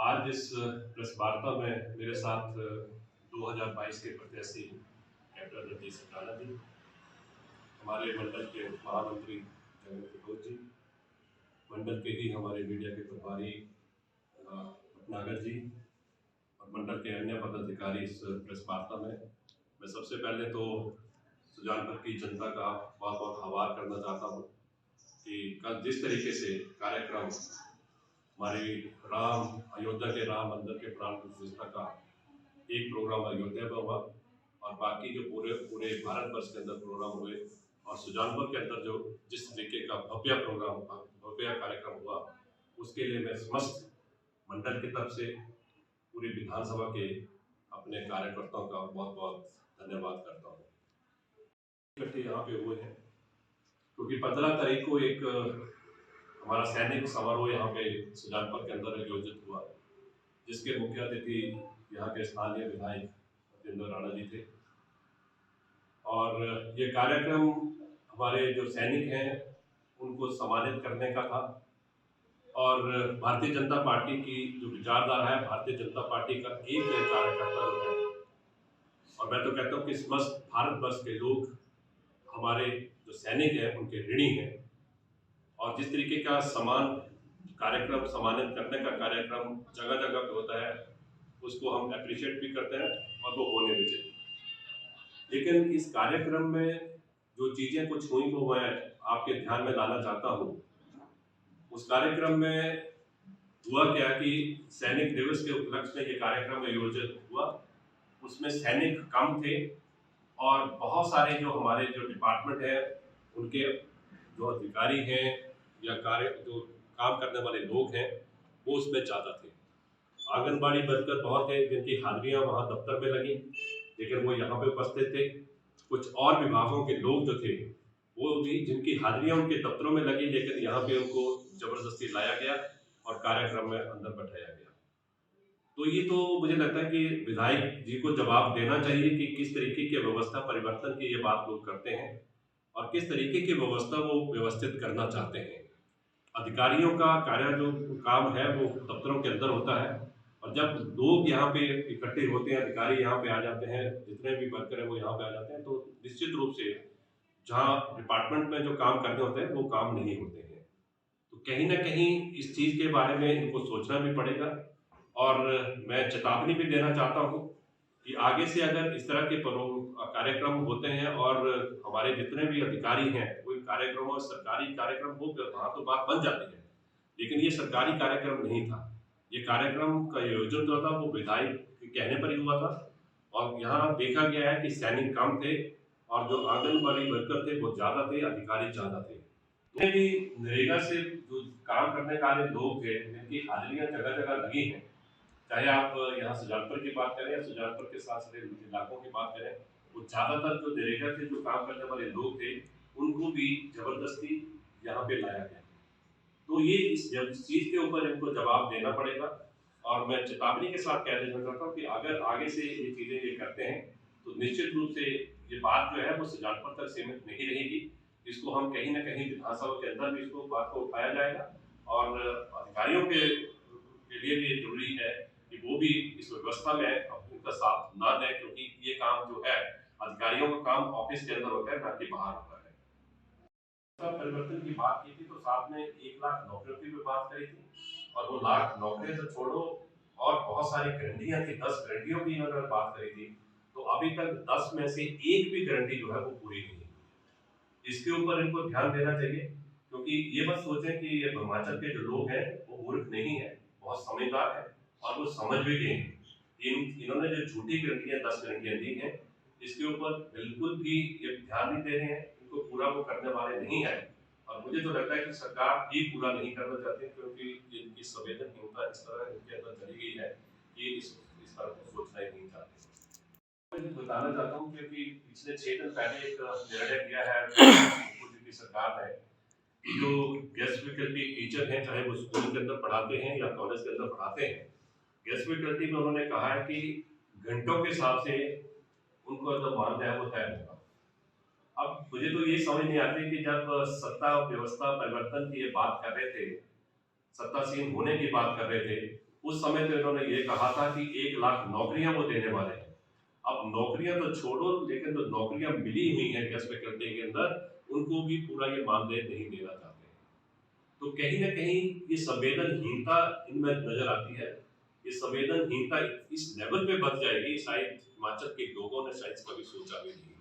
आज इस प्रेस वार्ता में मेरे साथ 2022 के प्रत्याशी कैप्टन रजनीश राणा जी, हमारे मंडल के महामंत्री जगन्नाथ कटोच जी, मंडल के ही हमारे मीडिया के प्रभारी भटनागर जी और मंडल के अन्य पदाधिकारी इस प्रेस वार्ता में। मैं सबसे पहले तो सुजानपुर की जनता का बहुत बहुत आभार करना चाहता हूँ कि कल जिस तरीके से कार्यक्रम हमारे अयोध्या के राम मंदिर के प्राण प्रतिष्ठा का एक प्रोग्राम अयोध्या में हुआ और बाकी जो पूरे पूरे भारतवर्ष के अंदर प्रोग्राम हुए और सुजानपुर के अंदर जो जिस तरीके का भव्य कार्यक्रम हुआ, उसके लिए मैं समस्त मंडल की तरफ से पूरी विधानसभा के अपने कार्यकर्ताओं का बहुत बहुत धन्यवाद करता हूँ। इकट्ठे यहाँ पे हुए हैं क्योंकि 15 तारीख को एक हमारा सैनिक समारोह यहाँ पे सुजानपुर के अंदर आयोजित हुआ, जिसके मुख्य अतिथि यहाँ के स्थानीय विधायक सत्येंद्र राणा जी थे। और ये कार्यक्रम हमारे जो सैनिक हैं उनको सम्मानित करने का था और भारतीय जनता पार्टी की जो विचारधारा है, भारतीय जनता पार्टी का एक कार्यकर्ता जो है, और मैं तो कहता हूँ कि समस्त भारतवर्ष के लोग हमारे जो सैनिक हैं उनके ऋणी हैं। और जिस तरीके का कार्यक्रम सम्मानित करने का कार्यक्रम जगह जगह पे होता है, उसको हम अप्रिशिएट भी करते हैं और वो होने भी चाहिए। लेकिन इस कार्यक्रम में जो चीज़ें कुछ हुई वो मैं आपके ध्यान में लाना चाहता हूँ। उस कार्यक्रम में हुआ क्या कि सैनिक दिवस के उपलक्ष्य में ये कार्यक्रम आयोजित हुआ। उसमें सैनिक कम थे और बहुत सारे जो हमारे जो डिपार्टमेंट है उनके जो अधिकारी हैं या जो काम करने वाले लोग हैं वो उसमें ज़्यादा थे। आंगनबाड़ी वर्कर बहुत थे जिनकी हाजिरियाँ वहाँ दफ्तर में लगी, लेकिन वो यहाँ पे उपस्थित थे। कुछ और विभागों के लोग जो थे वो भी जिनकी हाजिरियाँ उनके दफ्तरों में लगी, लेकिन यहाँ पे उनको जबरदस्ती लाया गया और कार्यक्रम में अंदर बैठाया गया। तो ये तो मुझे लगता है कि विधायक जी को जवाब देना चाहिए कि किस तरीके की व्यवस्था परिवर्तन की ये बात लोग करते हैं और किस तरीके की व्यवस्था वो व्यवस्थित करना चाहते हैं। अधिकारियों का कार्य जो काम है वो दफ्तरों के अंदर होता है और जब लोग यहाँ पे इकट्ठे होते हैं, अधिकारी यहाँ पे आ जाते हैं, जितने भी वर्कर हैं वो यहाँ पे आ जाते हैं, तो निश्चित रूप से जहाँ डिपार्टमेंट में जो काम करने होते हैं वो काम नहीं होते हैं। तो कहीं ना कहीं इस चीज़ के बारे में इनको सोचना भी पड़ेगा और मैं चेतावनी भी देना चाहता हूँ कि आगे से अगर इस तरह के कार्यक्रम होते हैं और हमारे जितने भी अधिकारी हैं वो इन कार्यक्रमों सरकारी कार्यक्रम हो वहाँ तो बात बन जाती है, लेकिन ये सरकारी कार्यक्रम नहीं था। ये कार्यक्रम का आयोजन जो था वो विधायक के कहने पर ही हुआ था और यहाँ देखा गया है कि सैनिक कम थे और जो आंगनबाड़ी वर्कर थे वो ज़्यादा थे, अधिकारी ज़्यादा थे। तो भी नरेगा से जो काम करने वाले लोग थे जिनकी हाजिरियाँ जगह जगह लगी हैं, चाहे आप यहाँ सुजानपुर की बात करें या सुजानपुर के साथ सारे इलाकों की बात करें, वो ज़्यादातर जो नरेगा के जो काम करने वाले लोग थे उनको भी जबरदस्ती यहाँ पे लाया गया। तो ये इस चीज़ के ऊपर इनको जवाब देना पड़ेगा और मैं चेतावनी के साथ कह देना चाहता हूँ कि अगर आगे से ये चीज़ें ये करते हैं तो निश्चित रूप से ये बात जो है वो सुजानपुर तक सीमित नहीं रहेगी। इसको हम कहीं ना कहीं विधानसभा के अंदर भी इसको बात को उठाया जाएगा और अधिकारियों के लिए भी ये जरूरी है कि वो भी इस व्यवस्था में उनका साथ ना दें, क्योंकि ये काम जो है अधिकारियों का काम ऑफिस के अंदर होता है, ना कि बाहर होता है। परिवर्तन की बात की थी तो साथ में 1 लाख नौकरियों की भी बात करी थी और वो लाख नौकरियां तो छोड़ो और बहुत सारी गारंटियां थी, 10 गारंटियों की अगर बात करी थी तो अभी तक 10 में से एक भी गारंटी जो है वो पूरी नहीं है। इसके ऊपर इनको ध्यान देना चाहिए, क्योंकि ये मत सोचें कि ये हिमाचल के जो लोग हैं वो मूर्ख नहीं है, बहुत समझदार है और वो समझ भी गए हैं। इन्होंने जो झूठी गारंटियां 10 गारंटियां दी हैं इसके ऊपर बिल्कुल भी ये ध्यान नहीं दे रहे हैं, इनको पूरा वो करने वाले नहीं है और मुझे तो लगता है कि सरकार भी पूरा नहीं करना चाहती, क्योंकि इनकी संवेदनहीनता इस तरह इनके अंदर चली गई है कि इस तरह को सोचना ही नहीं चाहते। मैं बताना चाहता हूँ क्योंकि पिछले 6 दिन पहले एक निर्णय लिया है मोदी की सरकार ने कि जो गेस्ट फैकल्टी टीचर हैं, चाहे वो स्कूल के अंदर पढ़ाते हैं या कॉलेज के अंदर पढ़ाते हैं, गेस्ट फैकल्टी में उन्होंने कहा है कि घंटों के हिसाब से उनको जो मानदेय है वो तय होगा। अब मुझे तो ये समझ नहीं आती कि जब सत्ता व्यवस्था परिवर्तन की ये बात कर रहे थे, सत्तासीन होने की बात कर रहे थे, उस समय पे उन्होंने ये कहा था कि 1 लाख नौकरियां वो देने वाले हैं। अब नौकरियां तो छोड़ो, लेकिन जो नौकरियां मिली हुई हैं गैस फैकल्टी के अंदर, उनको भी पूरा ये मानदेय नहीं देना चाहते हैं। तो कहीं न कहीं ये संवेदनहीनता इनमें नज़र आती है। ये संवेदनहीनता इस लेवल पे बढ़ जाएगी, शायद हिमाचल के लोगों ने शायद कभी सोचा भी नहीं।